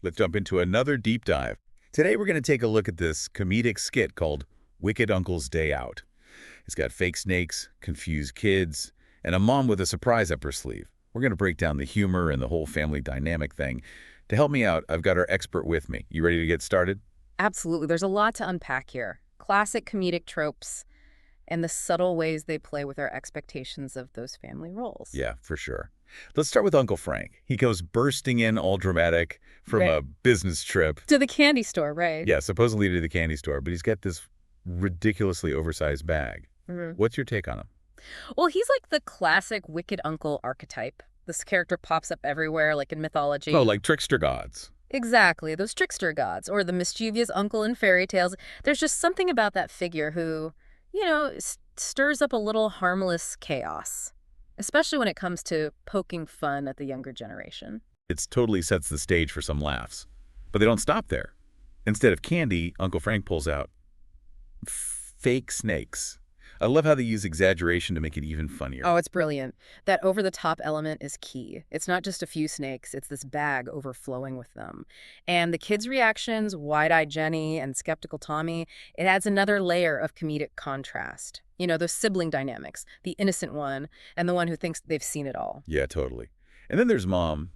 Let's jump into another deep dive. Today we're going to take a look at this comedic skit called Wicked Uncle's Day Out. It's got fake snakes, confused kids, and a mom with a surprise up her sleeve. We're going to break down the humor and the whole family dynamic thing. To help me out, I've got our expert with me. You ready to get started? Absolutely. There's a lot to unpack here. Classic comedic tropes and the subtle ways they play with our expectations of those family roles. Yeah, for sure. Let's start with Uncle Frank. He goes bursting in all dramatic from Right. a business trip. To the candy store, right? Yeah, supposedly to the candy store, but he's got this ridiculously oversized bag. Mhm. What's your take on him? Well, he's like the classic wicked uncle archetype. This character pops up everywhere, like in mythology. Oh, like trickster gods. Exactly, those trickster gods, or the mischievous uncle in fairy tales. There's just something about that figure who, stirs up a little harmless chaos, especially when it comes to poking fun at the younger generation. It totally sets the stage for some laughs. But they don't stop there. Instead of candy, Uncle Frank pulls out fake snakes. I love how they use exaggeration to make it even funnier. Oh, it's brilliant. That over-the-top element is key. It's not just a few snakes, it's this bag overflowing with them. And the kids' reactions, wide-eyed Jenny and skeptical Tommy, it adds another layer of comedic contrast. You know, those sibling dynamics, the innocent one and the one who thinks they've seen it all. Yeah, totally. And then there's Mom.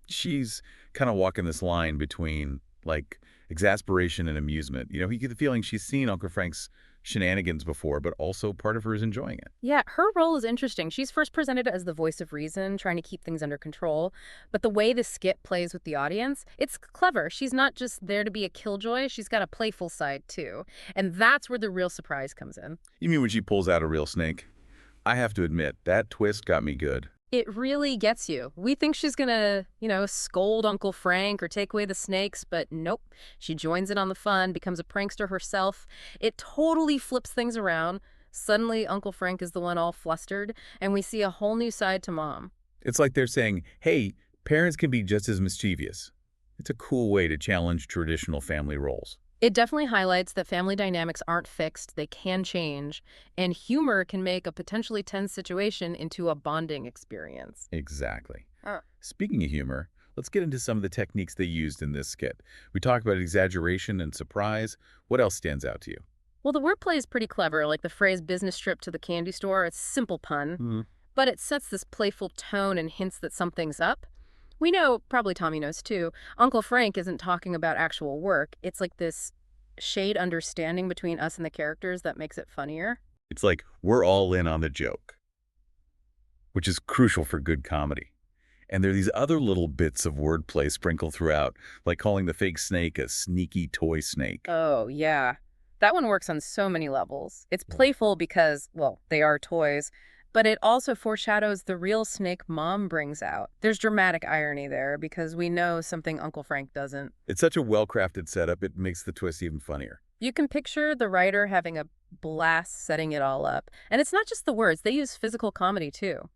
She's kind of walking this line between, like, exasperation and amusement. You get the feeling she's seen Uncle Frank's shenanigans before, but also part of her is enjoying it. Yeah, her role is interesting. She's first presented as the voice of reason, trying to keep things under control. But the way the skit plays with the audience, it's clever. She's not just there to be a killjoy, she's got a playful side, too. And that's where the real surprise comes in. You mean when she pulls out a real snake? I have to admit, that twist got me good. It really gets you. We think she's gonna, scold Uncle Frank or take away the snakes, but nope. She joins in on the fun, becomes a prankster herself. It totally flips things around. Suddenly, Uncle Frank is the one all flustered, and we see a whole new side to Mom. It's like they're saying, hey, parents can be just as mischievous. It's a cool way to challenge traditional family roles. It definitely highlights that family dynamics aren't fixed, they can change, and humor can make a potentially tense situation into a bonding experience. Exactly. Uh. Speaking of humor, let's get into some of the techniques they used in this skit. We talked about exaggeration and surprise. What else stands out to you? Well, the wordplay is pretty clever, like the phrase business trip to the candy store. It's a simple pun, but it sets this playful tone and hints that something's up. We know, probably Tommy knows too, Uncle Frank isn't talking about actual work. It's like this shade understanding between us and the characters that makes it funnier. It's like we're all in on the joke, which is crucial for good comedy. And there are these other little bits of wordplay sprinkled throughout, like calling the fake snake a sneaky toy snake. Oh, yeah. That one works on so many levels. It's playful because, well, they are toys, but it also foreshadows the real snake Mom brings out. There's dramatic irony there because we know something Uncle Frank doesn't. It's such a well-crafted setup, it makes the twist even funnier. You can picture the writer having a blast setting it all up. And it's not just the words, they use physical comedy too.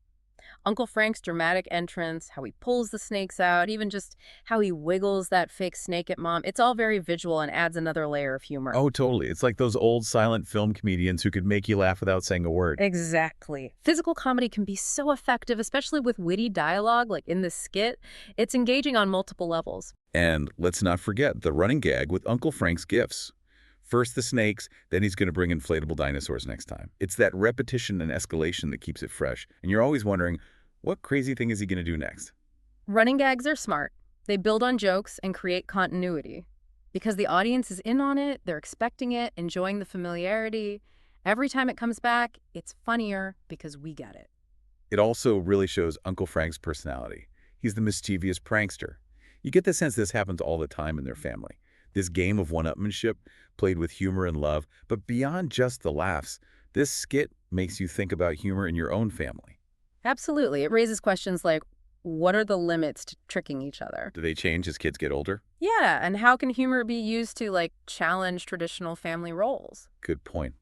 Uncle Frank's dramatic entrance, how he pulls the snakes out, even just how he wiggles that fake snake at Mom, it's all very visual and adds another layer of humor. Oh, totally. It's like those old silent film comedians who could make you laugh without saying a word. Exactly. Physical comedy can be so effective, especially with witty dialogue like in this skit. It's engaging on multiple levels. And let's not forget the running gag with Uncle Frank's gifts. First the snakes, then he's going to bring inflatable dinosaurs next time. It's that repetition and escalation that keeps it fresh. And you're always wondering, what crazy thing is he going to do next? Running gags are smart. They build on jokes and create continuity. Because the audience is in on it, they're expecting it, enjoying the familiarity. Every time it comes back, it's funnier because we get it. It also really shows Uncle Frank's personality. He's the mischievous prankster. You get the sense this happens all the time in their family. This game of one-upmanship played with humor and love, but beyond just the laughs, this skit makes you think about humor in your own family. Absolutely. It raises questions like, what are the limits to tricking each other? Do they change as kids get older? Yeah, and how can humor be used to, challenge traditional family roles? Good point.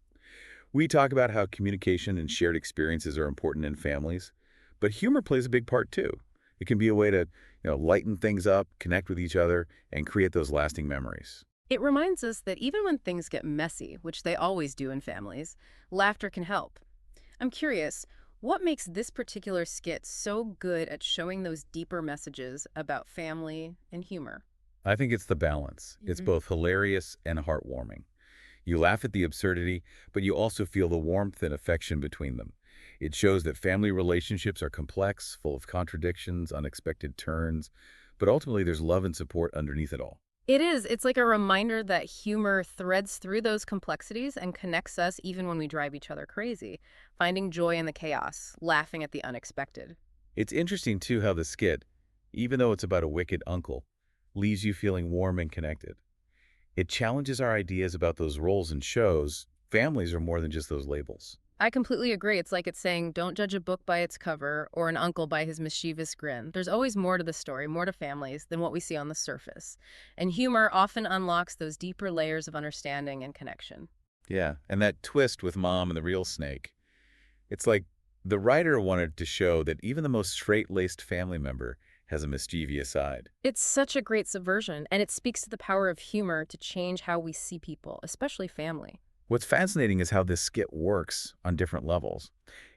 We talk about how communication and shared experiences are important in families, but humor plays a big part too. It can be a way to, lighten things up, connect with each other, and create those lasting memories. It reminds us that even when things get messy, which they always do in families, laughter can help. I'm curious, what makes this particular skit so good at showing those deeper messages about family and humor? I think it's the balance. It's both hilarious and heartwarming. You laugh at the absurdity, but you also feel the warmth and affection between them. It shows that family relationships are complex, full of contradictions, unexpected turns, but ultimately there's love and support underneath it all. It is. It's like a reminder that humor threads through those complexities and connects us even when we drive each other crazy, finding joy in the chaos, laughing at the unexpected. It's interesting, too, how the skit, even though it's about a wicked uncle, leaves you feeling warm and connected. It challenges our ideas about those roles and shows. Families are more than just those labels. I completely agree. It's like it's saying, don't judge a book by its cover or an uncle by his mischievous grin. There's always more to the story, more to families than what we see on the surface. And humor often unlocks those deeper layers of understanding and connection. Yeah, and that twist with Mom and the real snake. It's like the writer wanted to show that even the most straight-laced family member has a mischievous side. It's such a great subversion, and it speaks to the power of humor to change how we see people, especially family. What's fascinating is how this skit works on different levels.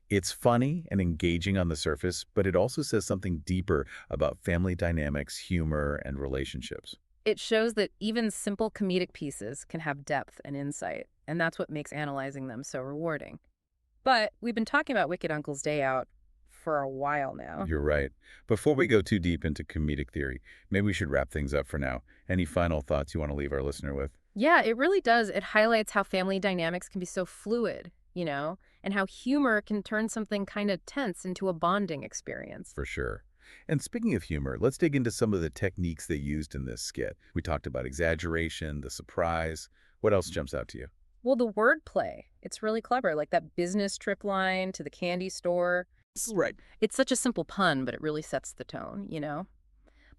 It's funny and engaging on the surface, but it also says something deeper about family dynamics, humor, and relationships. It shows that even simple comedic pieces can have depth and insight, and that's what makes analyzing them so rewarding. But we've been talking about Wicked Uncle's Day Out for a while now. You're right. Before we go too deep into comedic theory, maybe we should wrap things up for now. Any final thoughts you want to leave our listener with? Yeah, it really does. It highlights how family dynamics can be so fluid, and how humor can turn something kind of tense into a bonding experience. For sure. And speaking of humor, let's dig into some of the techniques they used in this skit. We talked about exaggeration, the surprise. What else jumps out to you? Well, the wordplay, it's really clever, like that business trip line to the candy store. Right. It's such a simple pun, but it really sets the tone.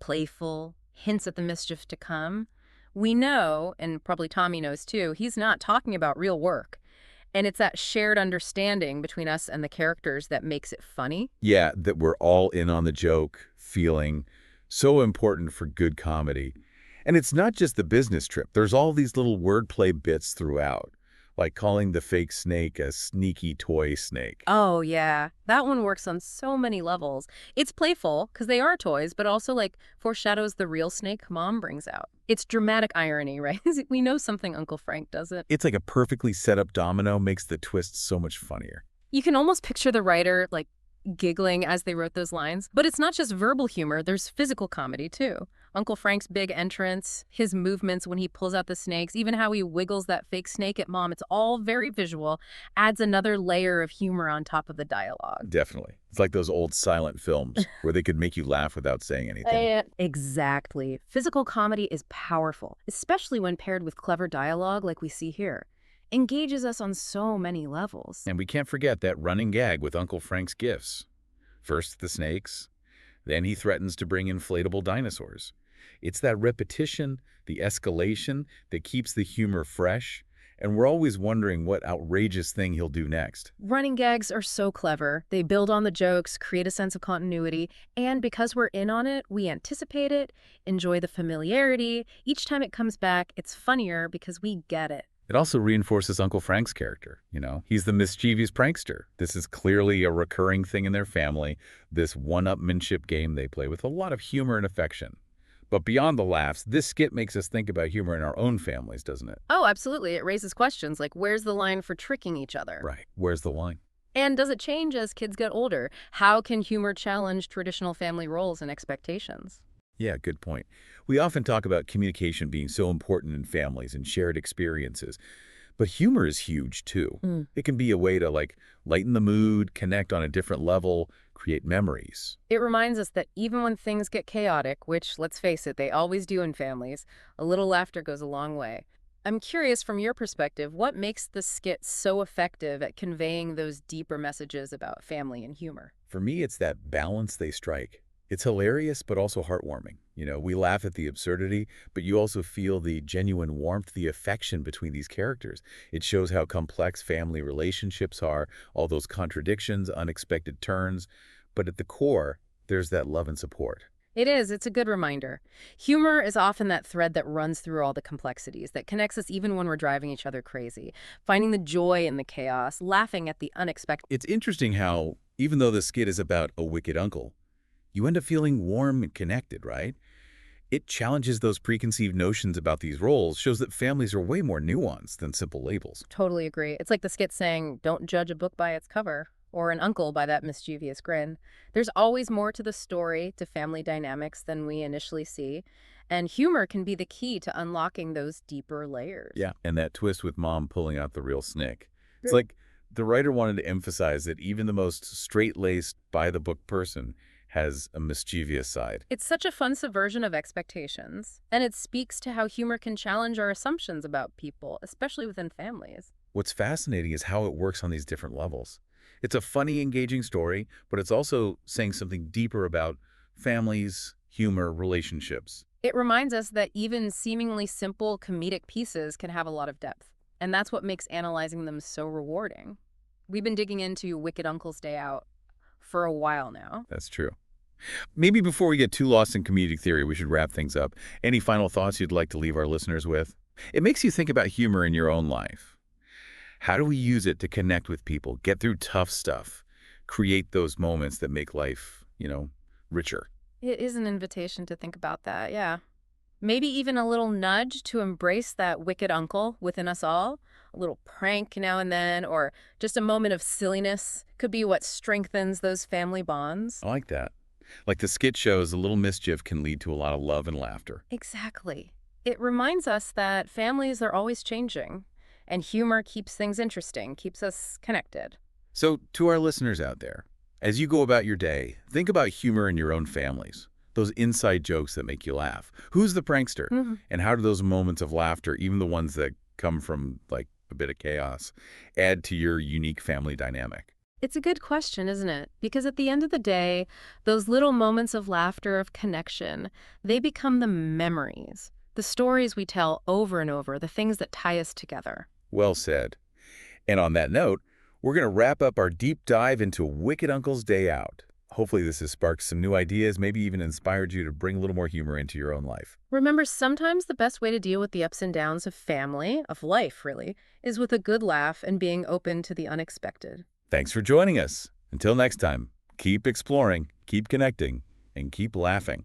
Playful, hints at the mischief to come. We know, and probably Tommy knows too, he's not talking about real work. And it's that shared understanding between us and the characters that makes it funny. Yeah, that we're all in on the joke, feeling so important for good comedy. And it's not just the business trip. There's all these little wordplay bits throughout, like calling the fake snake a sneaky toy snake. Oh, yeah. That one works on so many levels. It's playful, because they are toys, but also, foreshadows the real snake Mom brings out. It's dramatic irony, right? We know something Uncle Frank doesn't. It's like a perfectly set up domino makes the twist so much funnier. You can almost picture the writer, giggling as they wrote those lines. But it's not just verbal humor, there's physical comedy, too. Uncle Frank's big entrance, his movements when he pulls out the snakes, even how he wiggles that fake snake at Mom, it's all very visual, adds another layer of humor on top of the dialogue. Definitely. It's like those old silent films where they could make you laugh without saying anything. Exactly. Physical comedy is powerful, especially when paired with clever dialogue like we see here. Engages us on so many levels. And we can't forget that running gag with Uncle Frank's gifts. First the snakes, then he threatens to bring inflatable dinosaurs. It's that repetition, the escalation, that keeps the humor fresh, and we're always wondering what outrageous thing he'll do next. Running gags are so clever. They build on the jokes, create a sense of continuity, and because we're in on it, we anticipate it, enjoy the familiarity. Each time it comes back, it's funnier because we get it. It also reinforces Uncle Frank's character, He's the mischievous prankster. This is clearly a recurring thing in their family, this one-upmanship game they play with a lot of humor and affection. But beyond the laughs, this skit makes us think about humor in our own families, doesn't it? Oh, absolutely. It raises questions like, where's the line for tricking each other? Right. Where's the line? And does it change as kids get older? How can humor challenge traditional family roles and expectations? Yeah, good point. We often talk about communication being so important in families and shared experiences, but humor is huge too. It can be a way to lighten the mood, connect on a different level, create memories. It reminds us that even when things get chaotic, which, let's face it, they always do in families, a little laughter goes a long way. I'm curious, from your perspective, what makes the skit so effective at conveying those deeper messages about family and humor? For me, it's that balance they strike. It's hilarious, but also heartwarming. We laugh at the absurdity, but you also feel the genuine warmth, the affection between these characters. It shows how complex family relationships are, all those contradictions, unexpected turns. But at the core, there's that love and support. It is. It's a good reminder. Humor is often that thread that runs through all the complexities, that connects us even when we're driving each other crazy, finding the joy in the chaos, laughing at the unexpected. It's interesting how, even though the skit is about a wicked uncle, you end up feeling warm and connected, right? It challenges those preconceived notions about these roles, shows that families are way more nuanced than simple labels. Totally agree. It's like the skit saying, don't judge a book by its cover, or an uncle by that mischievous grin. There's always more to the story, to family dynamics than we initially see, and humor can be the key to unlocking those deeper layers. Yeah. And that twist with mom pulling out the real snick. It's like the writer wanted to emphasize that even the most straight-laced, by-the-book person has a mischievous side. It's such a fun subversion of expectations, and it speaks to how humor can challenge our assumptions about people, especially within families. What's fascinating is how it works on these different levels. It's a funny, engaging story, but it's also saying something deeper about families, humor, relationships. It reminds us that even seemingly simple comedic pieces can have a lot of depth, and that's what makes analyzing them so rewarding. We've been digging into Wicked Uncle's Day Out for a while now. That's true. Maybe before we get too lost in comedic theory, we should wrap things up. Any final thoughts you'd like to leave our listeners with? It makes you think about humor in your own life. How do we use it to connect with people, get through tough stuff, create those moments that make life, richer? It is an invitation to think about that, yeah. Maybe even a little nudge to embrace that wicked uncle within us all. A little prank now and then, or just a moment of silliness could be what strengthens those family bonds. I like that. Like the skit shows, a little mischief can lead to a lot of love and laughter. Exactly. It reminds us that families are always changing, and humor keeps things interesting, keeps us connected. So to our listeners out there, as you go about your day, think about humor in your own families. Those inside jokes that make you laugh. Who's the prankster? And how do those moments of laughter, even the ones that come from like a bit of chaos, add to your unique family dynamic? It's a good question, isn't it? Because at the end of the day, those little moments of laughter, of connection, they become the memories, the stories we tell over and over, the things that tie us together. Well said. And on that note, we're going to wrap up our deep dive into Wicked Uncle's Day Out. Hopefully this has sparked some new ideas, maybe even inspired you to bring a little more humor into your own life. Remember, sometimes the best way to deal with the ups and downs of family, of life really, is with a good laugh and being open to the unexpected. Thanks for joining us. Until next time, keep exploring, keep connecting, and keep laughing.